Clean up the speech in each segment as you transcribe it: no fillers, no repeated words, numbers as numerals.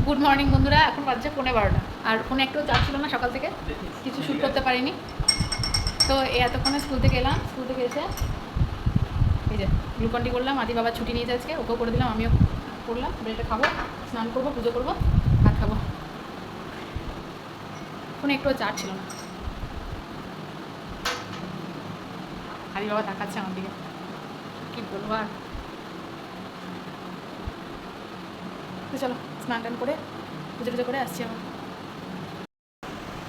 Good morning বন্ধুরা, এখন বাজছে 11:30 আর ফোনে একটু চার্জ ছিল না সকাল থেকে, কিছু শ্যুট করতে পারিনি। তো এতক্ষণে স্কুল থেকে এলাম, স্কুল থেকে এসে এই যে গ্লুকন্ডি করলাম। আদি বাবা ছুটি নিয়েছে আজকে, ওকেও করে দিলাম, আমিও করলাম। ব্রেডটা খাবো, স্নান করবো, পুজো করবো, ভাত খাবো। ফোনে একটু চার্জ ছিল না। আদি বাবা তাকাচ্ছে আমার দিকে, কী বলবো আর। তো চলো স্নান টান করে পুজো টুজো করে আসছি আমার।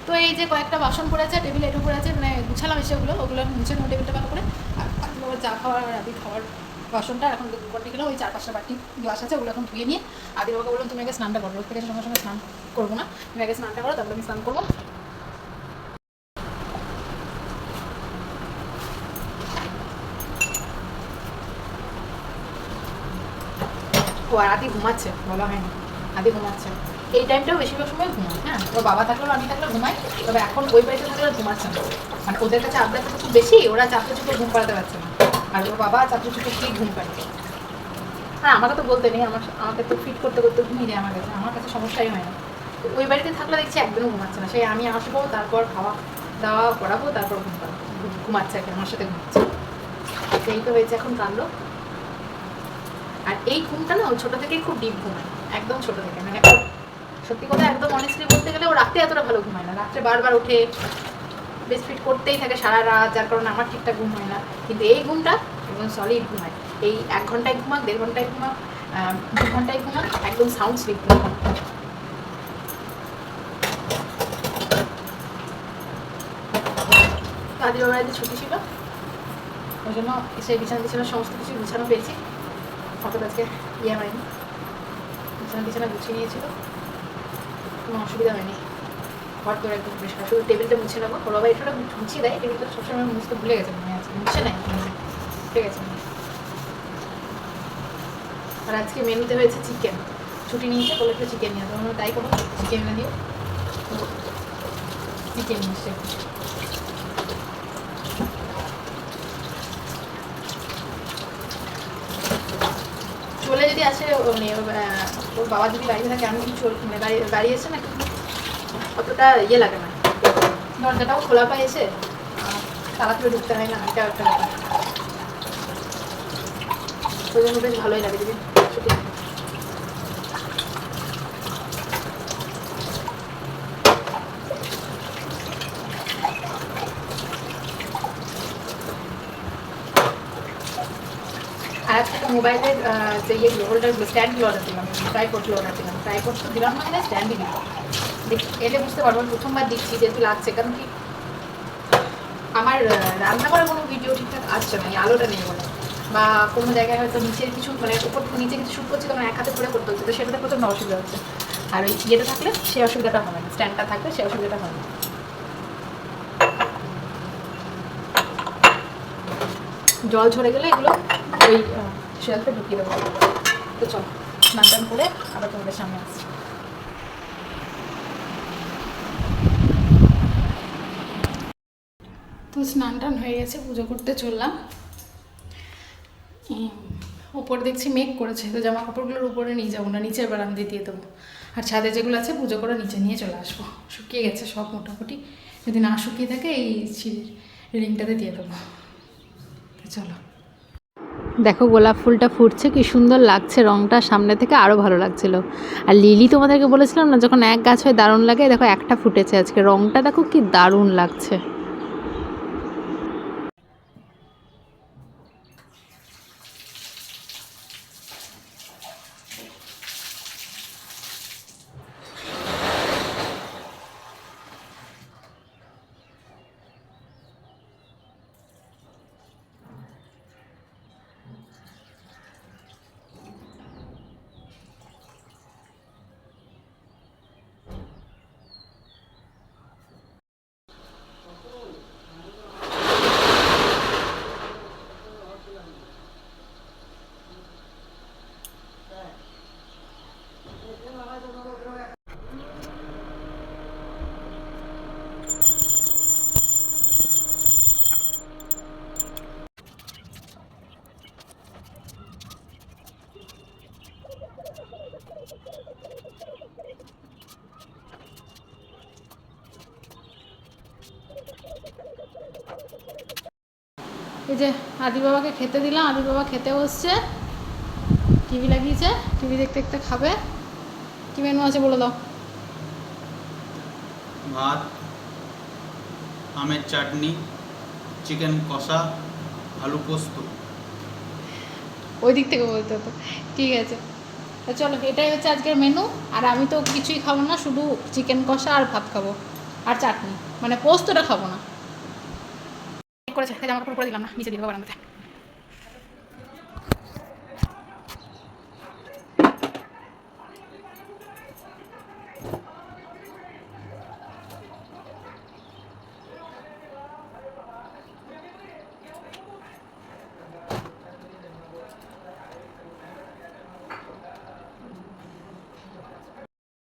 তো এই যে কয়েকটা বাসন পড়ে আছে, টেবিলে এটু পড়ে আছে, মানে গুছালাম এসেগুলো, ওগুলো মুছে নেবো টেবিলটা ভালো করে। আর বাবার চা খাওয়ার আর আদি খাওয়ার বাসনটা এখন করতে গেলাম। ওই 4-5টা বাটি গ্লাস আছে, ওগুলো এখন ধুয়ে নিয়ে আদি বাবাকে বললাম তুমি আগে স্নানটা করো, রোদ থেকে সঙ্গে সঙ্গে স্নান করবো না, তুমি আগে স্নানটা করো, তারপরে আমি স্নান করবো। ও আর আদি ঘুমাচ্ছে, বলা হয়নি, আদি ঘুমাচ্ছে। এই টাইমটাও বেশিরভাগ সময় ঘুমায়। হ্যাঁ, ওর বাবা থাকলেও আমি থাকলেও ঘুমাই, তবে এখন ওই বাড়িতে থাকলে ঘুমাচ্ছে না। মানে ওদের কাছে আবদারটা তো খুব বেশি, ওরা চাপড়ে চুপড়ে ঘুম পাড়াতে পারছে না, আর ওর বাবা চাপড়ে চুপড়ে ঠিক ঘুম পাড়ে। হ্যাঁ, আমাকে তো বলতে নেই, আমাকে তো ফিট করতে করতে ঘুমিয়ে যায় আমার কাছে সমস্যাই হয় না। তো ওই বাড়িতে থাকলে দেখছি একদমও ঘুমাচ্ছে না, সেই আমি আসবো, তারপর খাওয়া দাওয়া করাবো, তারপর ঘুমাচ্ছে আর কি, আমার সাথে ঘুমাচ্ছে। সেই তো হয়েছে এখন কাণ্ড। আর এই ঘুমটা না ও ছোটো থেকেই খুব ডিপ ঘুমায়, একদম ছোটো থেকে। মানে সত্যি কথা একদম অনেস্টলি বলতে গেলে ও রাত্রে এতটা ভালো ঘুমায় না, রাত্রে বারবার ওঠে, বেশ ফিট করতেই থাকে সারা রাত, যার কারণে আমার ঠিকঠাক ঘুম হয় না। কিন্তু এই ঘুমটা একদম সলিড ঘুমায়। এই 1 ঘন্টায় ঘুমাক, 1.5 ঘন্টায় ঘুমাক, 2 ঘন্টায় ঘুমাক, একদম সাউন্ড স্লিপ ঘুমাক। আদির বাবার একদিন ছুটি ছিল, ওই জন্য এসে বিছানা সমস্ত কিছু গুছানো পেয়েছি, অতটা আজকে ইয়ে হয়নি। বিছানা গুছিয়ে নিয়েছিল, কোনো অসুবিধা হয়নি। ঘর তোর একদম পরিষ্কার, শুধু টেবিলটা মুছে নেবো। ওর বাবা এটা মুছিয়ে দেয়, টেবিলটা সবসময় মুছতে ভুলে গেছে মনে আছে, মুছে নেয়, ঠিক আছে। আর আজকে মেনুতে হয়েছে চিকেন, ছুটি নিয়েছে, বলে একটু চিকেন নিয়ে আসবো, তাই করবো, চিকেন না দিও, চিকেন নিয়ে চলে যদি আসে, মানে ওর বাবা যদি বাড়িতে থাকে, আমি কিছু মানে বাড়ি এসে না অতটা ইয়ে লাগে না, দরজাটাও খোলা পায় এসে, তালা তুলে ঢুকতে হয় না, এটাও একটা ব্যাপার। ওই জন্য বেশ ভালোই লাগে যদি ছুটি থাকে। আর একটা মোবাইলের যে ইয়েগুলো হোল্ডারগুলো, স্ট্যান্ডগুলো অর্ডার দিলাম, ট্রাইপডগুলো অর্ডার দিলাম। ট্রাইপড তো দিলাম না, স্ট্যান্ডই দিলাম। এলে বুঝতে পারবো, প্রথমবার দিচ্ছি যেহেতু লাগছে, কারণ কি আমার রান্না করার কোনো ভিডিও ঠিকঠাক আসছে না, এই আলোটা নেই বলে, বা কোনো জায়গায় হয়তো নিচের কিছু মানে উপর নিচে কিছু শ্যুট করছে, তখন এক হাতে করে করতে হচ্ছে, তো সেটাতে প্রচণ্ড অসুবিধা হচ্ছে। আর ওই ইয়েটা থাকলে সেই অসুবিধাটা হবে না, স্ট্যান্ডটা থাকলে সেই অসুবিধাটা হবে না। জল ঝরে গেলে এগুলো ওই শেলফে ঢুকিয়ে দেবো। তো চল স্নান টান করে আবার তোমাদের সামনে আসছি। তো স্নান টান হয়ে গেছে, পুজো করতে চললাম। ওপর দেখছি মেঘ করেছে, তো জামা কাপড়গুলোর উপরে নিয়ে যাবো না, নিচের বারান্দায় দিয়ে দেবো। আর ছাদে যেগুলো আছে পুজো করে নিচে নিয়ে চলে আসবো। শুকিয়ে গেছে সব মোটামুটি, যদি না শুকিয়ে থাকে এই সিঁড়ির রিংটাতে দিয়ে দেবো। তো চলো, দেখো গোলাপ ফুলটা ফুটছে, কি সুন্দর লাগছে, রঙটা সামনে থেকে আরও ভালো লাগছিল। আর লিলি তোমাদেরকে বলেছিলাম না, যখন এক গাছ হয় দারুণ লাগে, দেখো একটা ফুটেছে আজকে, রঙটা দেখো কি দারুণ লাগছে। এই যে আদি বাবাকে খেতে দিলাম, আদি বাবা খেতে বসছে, টিভি লাগিয়েছে, টিভি দেখতে দেখতে খাবে। কি মেনু আছে বলে দাও। ভাত, আমের চাটনি, চিকেন কষা, আলু পোস্ত। ওই দিক থেকে বলতে হতো। ঠিক আছে, তো চলো এটাই হচ্ছে আজকের মেনু। আর আমি তো কিছুই খাবো না, শুধু চিকেন কষা আর ভাত খাবো আর চাটনি, মানে পোস্তটা খাবো না। করেছে জামা কাপড় করে দিলাম না, নিচে দিয়ে বারান্দাতে।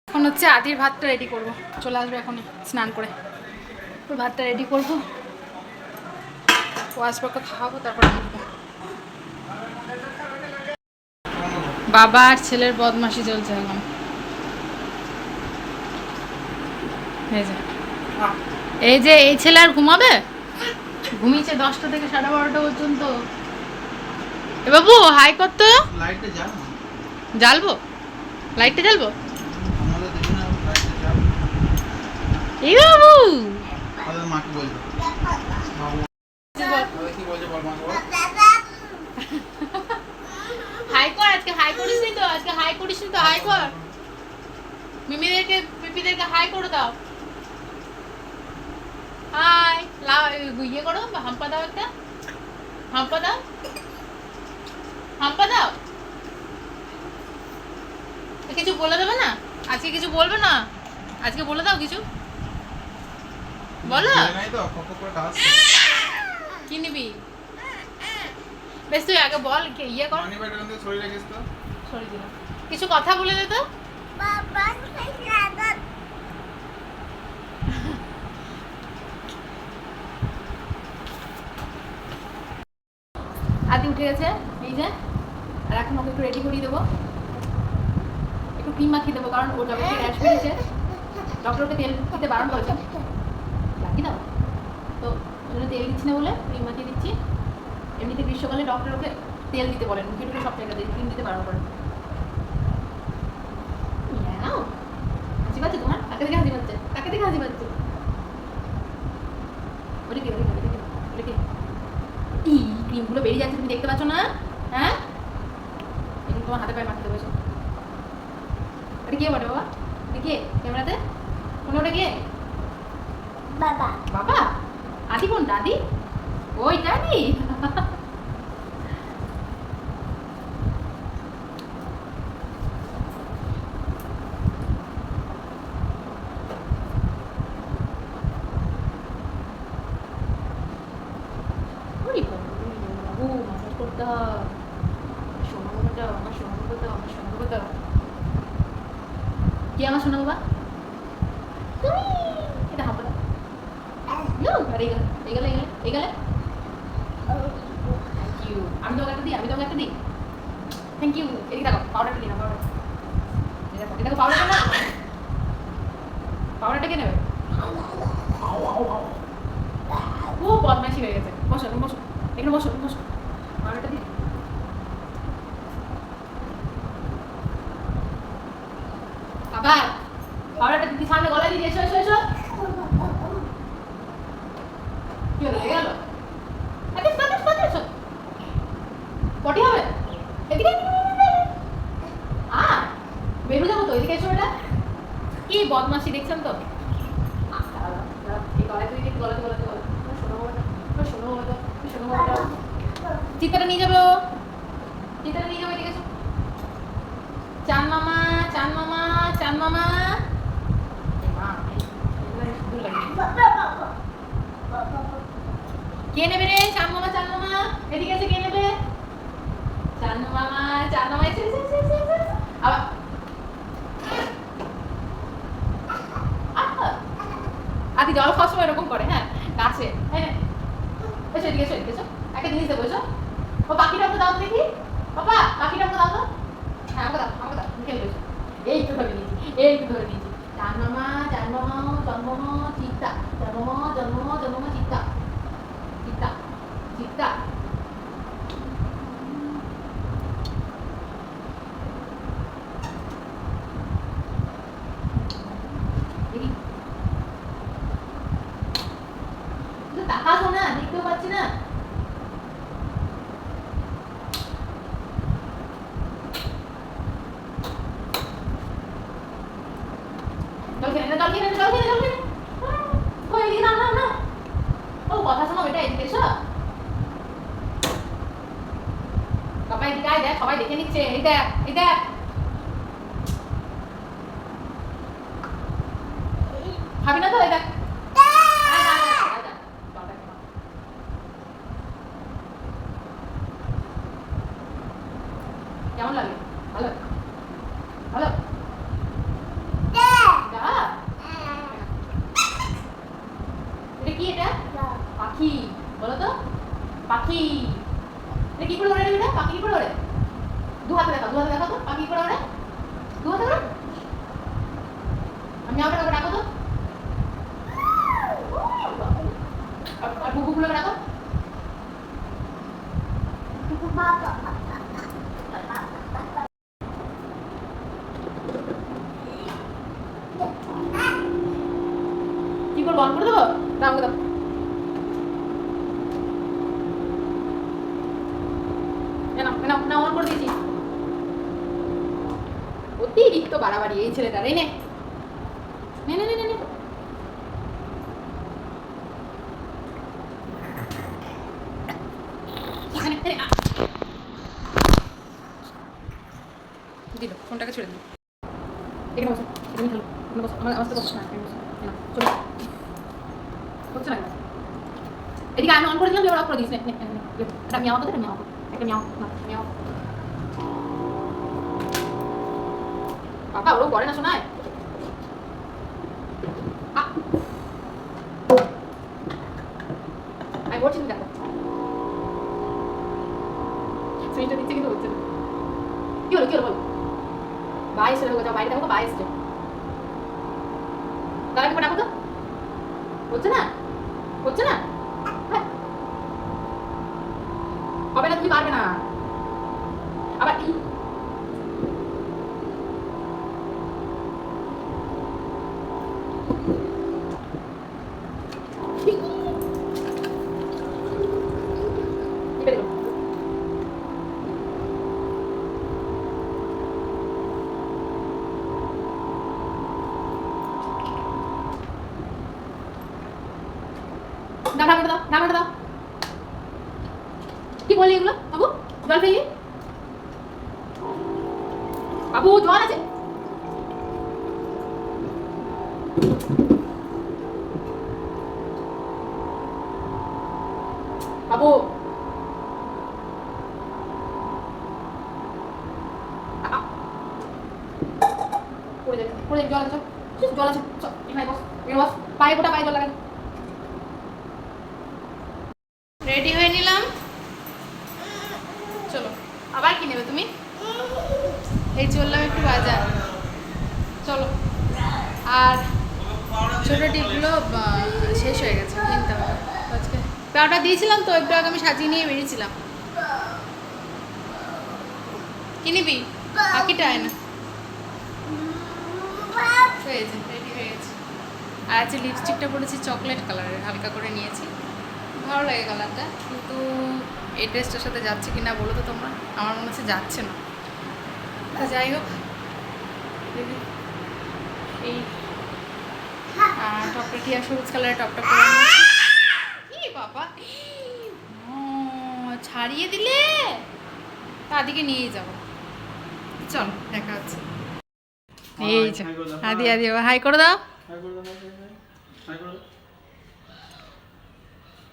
এখন হচ্ছে আদির ভাতটা রেডি করবো, চলে আসবে এখনই স্নান করে। ওর ভাতটা রেডি করবো, ও আসবে, ওকে খাওয়াবো, তারপর আসবো। বাবা আর ছেলের বদমাশি চলছে এখন। এই যে এই ছেলে আর ঘুমাবে, ঘুমিয়েছে 10টা থেকে 12:30 পর্যন্ত। এ বাবু হাই করতো, লাইটটা জ্বাল না। জ্বালবো, লাইটটা জ্বালবো। আমাদের দেখি না, লাইটটা জ্বাল। এই বাবু তাহলে মাকে বলবো। কি বলছে বল মাকে বল। হাই কর, আজকে হাই করিস নি তো, আজকে হাই করিস নি তো, হাই কর। মিমিদেরকে পিপিদেরকে হাই করে দাও। হাই ইয়ে করো, হাম্পা দাও, একটা হাম্পা দাও, হাম্পা দাও। কিছু বলে দেবে না আজকে, কিছু বলবে না আজকে, বলে দাও কিছু বলো। কি নিবি বেশ, তুই আগে বল, ইয়ে কর। সরি দিলাম, কিছু কথা বলে দে তো। আদি উঠে গেছে, এই যে। আর এখন ওকে একটু রেডি করিয়ে দেবো, একটু ক্রিম মাখিয়ে দেবো, কারণ ওর যখন র্যাশ বেরিয়েছে, ডক্টর ওকে তেল দিতে বারণ করেছে। লাগিয়ে দাও তো, ওই জন্য তেল দিচ্ছি না বলে ক্রিম মাখিয়ে দিচ্ছি। এমনিতে গ্রীষ্মকালে ডক্টর ওকে তেল দিতে বলেন, মুখে টুকে সব জায়গাতে ক্রিম দিতে বারণ করেন। হাসি পাচ্ছে তোমার? কাকে দেখে হাসি পাচ্ছে? কাকে দেখে হাসি পাচ্ছে? ওটা কি, ওটা কি? ক্রিমগুলো বেরিয়ে যাচ্ছে, তুমি দেখতে পাচ্ছ না? হ্যাঁ, এখন তোমার হাতে পায়ে মাখতে দেবো। ওটা কে বলে বাবা? ওটা কে ক্যামেরাতে? ওটা কে? বাবা। বাবা? আদি কোন দাদি? ওই দাদি। কি আমার শোনা বাবা? তুমি এটা হাঁপা দাও। আর এই গেলে থ্যাংক ইউ। আমি তোমাকে একটা দিই, থ্যাংক ইউ। এদিকে দেখো, পাউডারটা দিই না, পাউডার দেখো, পাউডারটা না, পাউডারটা কে নেবে? ও বদমাইশি হয়ে গেছে। বসো, বসো এখানে, বসো, পাউডারটা দিই। আবার পাউডারটা দিদি সামনে গলায় দিদি, এসো। কি হলো, গেল? পটি হবে এদিকে, বেরু যাবো তো, এদিকে এসো। এটা কি বদমাশি দেখছেন তো? চিত্তাটা নিয়ে যাবে, এদিকে এসো। চান মামা। কে নেবে রে? চান মামা, এদিকে এসে কে নেবে? চান মামা এসে আবার আদি জল খাওয়ার সময় এরকম করে। হ্যাঁ, গাছে। হ্যাঁ, এসো এদিকে এসো। একটা জিনিস দেবো, এসো। ও পাখিটা আমাকে দাও দেখি, বাবা পাখিটা আমাকে দাও তো। হ্যাঁ, আমাকে দাও, খেলবে। এই তো ধরে নিয়েছি। চান মামা, জন্ম চিত্তা, জন্ম চিত্তা। জল খেয়ে জল খেয়ে ও এদিকে না না না ও কথা শোনো এটা এদিকে এসো বাবা এদিকে আয় দেখ সবাই দেখে নিচ্ছে এই দেখ এই দেখ খাবি না তো এই দেখ কেমন লাগে ভালো ভালো এটা কি এটা পাখি বলো তো পাখি এটা কি করে ওড়ে এটা পাখি কি করে ওড়ে দু হাতে দেখাও তো পাখি কি করে ওড়ে দু হাতে ওড়ে আমি আপনাকে ডাকো তো আর বুবু গুলো ডাকো কি করবো অন করে দেবো দাও দাও না অন করে দিয়েছি অতিরিক্ত বাড়াবাড়ি এই ছেলেটার এই নে নে নে নে নে এখানে দিল ফোনটাকে ছেড়ে দিল এখানে বসো এখানে খেলো এখানে বসো আমার সাথে বসো না এখানে বসো না চলো হচ্ছে না এদিকে আমি অন করে দিলাম এবার অফ করে দিস নে এটা মিয়াও তো এটা মিয়াও একটা মিয়াও না মিয়াও বাবা ওরও করে না শোনায় আমি বলছি দেখো সুইটা দিচ্ছে কিন্তু হচ্ছে না কি হলো বলো বাইশ হলো কোথাও বাইরে দেখো বাইশ তাহলে কি ডাকো তো হচ্ছে না হবে না তুমি পারবে না আবার কি দাও কি বললি এগুলো বাবু জল ফেললি বাবু জল আছে বাবু পড়ে জল আছে এখানে বস পায়ে গোটা পায়ে জল লাগে রেডি হয়ে নিলাম চলো আবার কি নেবে তুমি এই চললাম একটু বাজার চলো আর ছোটো টিপগুলো শেষ হয়ে গেছে কিনতে হবে আজকে পাউডার দিয়েছিলাম তো একটু আগে আমি সাজিয়ে নিয়ে বেরিয়েছিলাম কি নিবি পাখিটা আয় না হয়েছে রেডি হয়ে গেছে আর আজকে লিপস্টিকটা পরেছি চকলেট কালারের হালকা করে নিয়েছি ভালো লাগে কালারটা কিন্তু এই ড্রেসটার সাথে যাচ্ছে কিনা বলো তো তোমরা আমার মনে হচ্ছে যাচ্ছে না তো যাই হোক এই টপটা কি আর সবুজ কালারের টপটা পরে কি বাবা ছাড়িয়ে দিলে তাদিকে নিয়েই যাবো চলো দেখা হচ্ছে এই যে আদি হাই করে দাও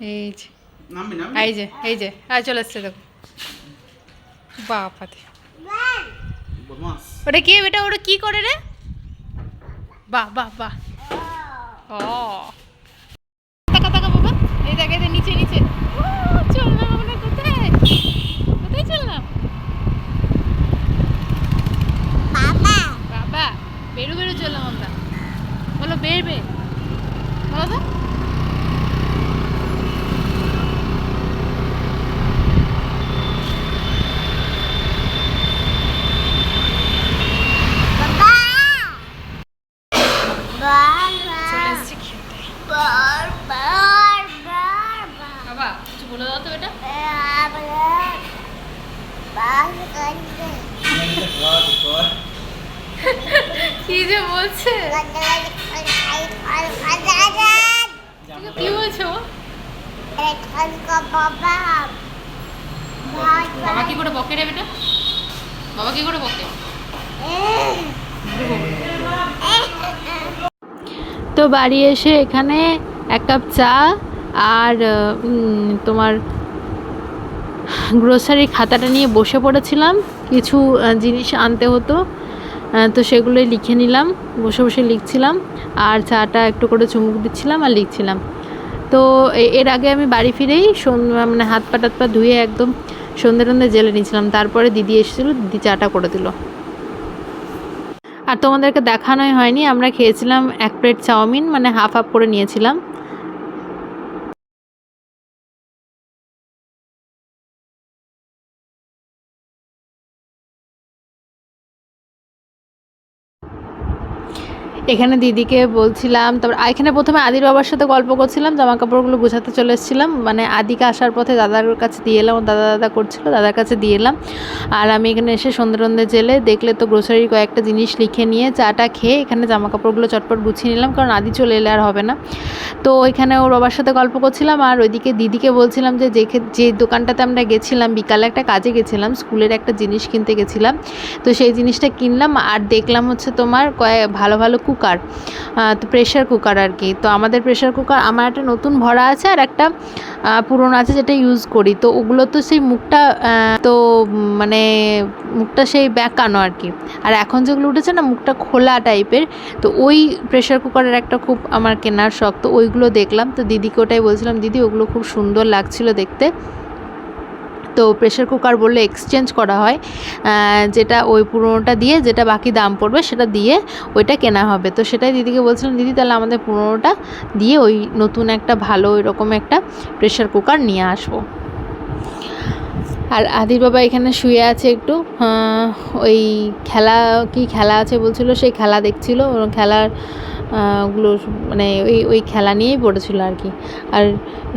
এই যে চলে এসছে দেখো বাপাতে ওটা কি বেটা ওটা কি করে রে বাহ ও টাকা বাবা এই জায়গাতে নিচে চললাম আমরা কোথায় চললাম বাবা বেরু চললাম আমরা বলো বেরবে বলো তো বাবা কিছু বলে দাও তো এটা কি যে বলছে কি বলছো? বাবা কি করে বকে রে বেটা? বাবা কি করে বকে? তো বাড়ি এসে এখানে এক কাপ চা আর তোমার গ্রোসারি খাতাটা নিয়ে বসে পড়েছিলাম। কিছু জিনিস আনতে হতো, তো সেগুলোই লিখে নিলাম, বসে বসে লিখছিলাম আর চাটা একটু করে চুমুক দিচ্ছিলাম আর লিখছিলাম। তো এর আগে আমি বাড়ি ফিরেই মানে হাত পা ধুয়ে একদম সন্ধে জেলে নিয়েছিলাম। তারপরে দিদি এসেছিলো, দিদি চাটা করে দিল। আর তোমাদেরকে দেখানোই হয়নি, আমরা খেয়েছিলাম 1 প্লেট চাউমিন, মানে হাফ হাফ করে নিয়েছিলাম। এখানে দিদিকে বলছিলাম, তারপর এখানে প্রথমে আদির বাবার সাথে গল্প করছিলাম, জামা কাপড়গুলো গুছাতে চলে এসেছিলাম। মানে আদিকে আসার পথে দাদার কাছে দিয়ে এলাম, দাদা করছিল, দাদার কাছে দিয়ে এলাম। আর আমি এখানে এসে সন্ধে জেলে দেখলে তো গ্রোসারির কয়েকটা জিনিস লিখে নিয়ে চাটা খেয়ে এখানে জামা কাপড়গুলো চটপট গুছিয়ে নিলাম, কারণ আদি চলে এলে আর হবে না। তো এখানে ওর বাবার সাথে গল্প করছিলাম আর ওইদিকে দিদিকে বলছিলাম যে দোকানটাতে আমরা গেছিলাম, বিকালে একটা কাজে গেছিলাম, স্কুলের একটা জিনিস কিনতে গেছিলাম, তো সেই জিনিসটা কিনলাম। আর দেখলাম হচ্ছে তোমার ভালো ভালো কুকার, তো প্রেশার কুকার আর কি। তো আমাদের প্রেশার কুকার, আমার একটা নতুন ভরা আছে আর একটা পুরনো আছে যেটা ইউজ করি। তো ওগুলো তো সেই মুখটা তো মানে মুখটা সেই বেঁকানো আর কি, আর এখন যেগুলো উঠেছে না মুখটা খোলা টাইপের। তো ওই প্রেশার কুকারের একটা খুব আমার কেনার শখ, তো ওইগুলো দেখলাম। তো দিদিকে ওটাই বলছিলাম, দিদি ওগুলো খুব সুন্দর লাগছিল দেখতে। তো প্রেশার কুকার বললে এক্সচেঞ্জ করা হয়, যেটা ওই পুরোনোটা দিয়ে যেটা বাকি দাম পড়বে সেটা দিয়ে ওইটা কেনা হবে। তো সেটাই দিদিকে বলছিলাম, দিদি তাহলে আমাদের পুরোনোটা দিয়ে ওই নতুন একটা ভালো ওইরকম একটা প্রেশার কুকার নিয়ে আসবো। আর আদির বাবা এখানে শুয়ে আছে একটু, ওই খেলা আছে বলছিল, সেই খেলা দেখছিল, খেলার গুলো মানে ওই খেলা নিয়েই পড়েছিল আর কি। আর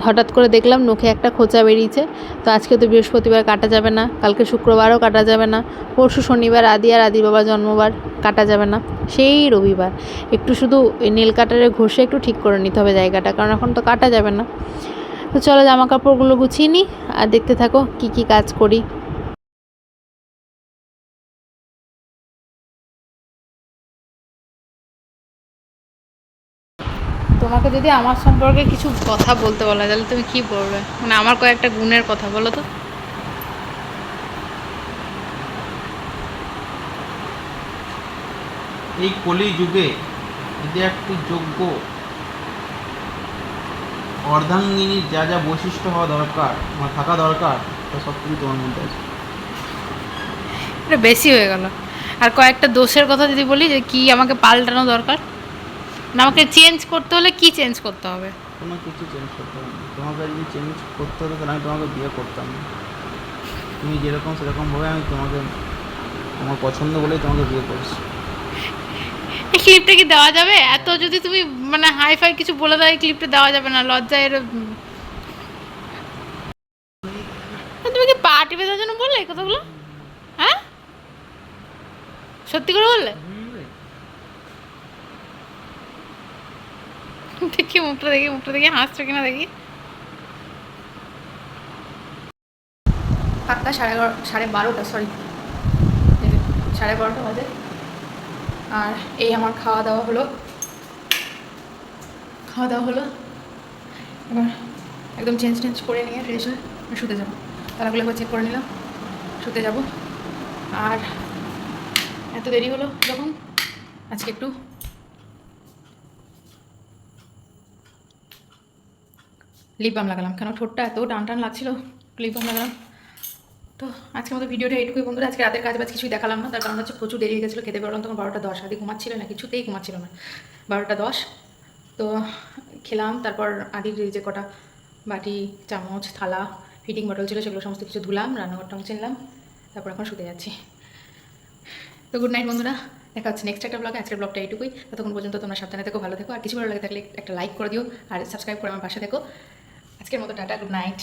হঠাৎ করে দেখলাম নখে একটা খোঁচা বেরিয়েছে। তো আজকে তো বৃহস্পতিবার কাটা যাবে না, কালকে শুক্রবারও কাটা যাবে না, পরশু শনিবার আদি আর আদির বাবার জন্মবার কাটা যাবে না, সেই রবিবার একটু শুধু নেল কাটারে ঘষে একটু ঠিক করে নিতে হবে জায়গাটা, কারণ এখন তো কাটা যাবে না। তো চলো জামা কাপড়গুলো গুছিয়ে নিই আর দেখতে থাকো কি কাজ করি। তোমাকে যদি আমার সম্পর্কে কিছু কথা বলতে বলা তাহলে তুমি কি বলবে? মানে আমার কয়েকটা গুণের কথা বলো তো। এই কলি যুগে যদি একটি যোগ্য অর্ধাঙ্গিনীর যা যা বৈশিষ্ট্য হওয়া দরকার বা থাকা দরকার, তা সব কিছু তোমার মধ্যে আছে। এটা বেশি হয়ে গেল। আর কয়েকটা দোষের কথা যদি বলি, যে কি আমাকে পাল্টানো দরকার, না আমাকে চেঞ্জ করতে হলে কি চেঞ্জ করতে হবে? তোমার কিছু চেঞ্জ করতে হবে না। তোমাকে যদি চেঞ্জ করতে হতো তাহলে আমি তোমাকে বিয়ে করতাম না। তুমি যেরকম সেরকমভাবে আমি তোমাকে, আমার পছন্দ বলেই তোমাকে বিয়ে করছি। এই ক্লিপটা কি দেওয়া যাবে? এত যদি তুমি মানে হাই ফাই কিছু বলে দাও, এই ক্লিপটা দেওয়া যাবে না, লজ্জায় এর। তুমি কি পা টিপে দেওয়ার জন্য বললে এই কথাগুলো? হ্যাঁ, সত্যি করে বললে? দেখি মুখটা দেখি হাসছো কিনা দেখি। পাক্কা 12:30, সরি 12:30 বাজে। আর এই আমার খাওয়া দাওয়া হলো, এবার একদম চেঞ্জ করে নিয়ে ফ্রেশ হয়ে শুতে যাবো। তালাগুলো একবার চেক করে নিলাম, শুতে যাব। আর এত দেরি হলো যখন, আজকে একটু লিপ বাম লাগালাম, কেন ঠোঁটটা এত টান লাগছিল, লিপ বাম লাগালাম। তো আজকের মতো ভিডিওটা এইটুকুই বন্ধুরা। আজকে রাতের কাজ বাজ কিছুই দেখালাম না, তার কারণ হচ্ছে প্রচুর দেরি হয়ে গেছিলো, খেতে বেরোলাম তখন 12:10, আদি ঘুমাচ্ছিল না, কিছুতেই ঘুমাচ্ছিল না, 12:10। তো খেলাম, তারপর আদির যে কটা বাটি চামচ থালা ফিটিং বটল ছিল সেগুলো সমস্ত কিছু ধুলাম, রান্নাঘরটা মুছে নিলাম, তারপর এখন শুতে যাচ্ছি। তো গুড নাইট বন্ধুরা, দেখা হচ্ছে নেক্সট একটা ব্লগে। আজকের ব্লগটা এইটুকুই, ততক্ষণ পর্যন্ত তোমরা সাবধানে থেকো, ভালো থেকো, আর কিছু ভালো লাগে থাকলে একটা লাইক করে দিও আর সাবস্ক্রাইব করে আমার পাশে থেকো। আজকের মতো টাটা, গুড নাইট।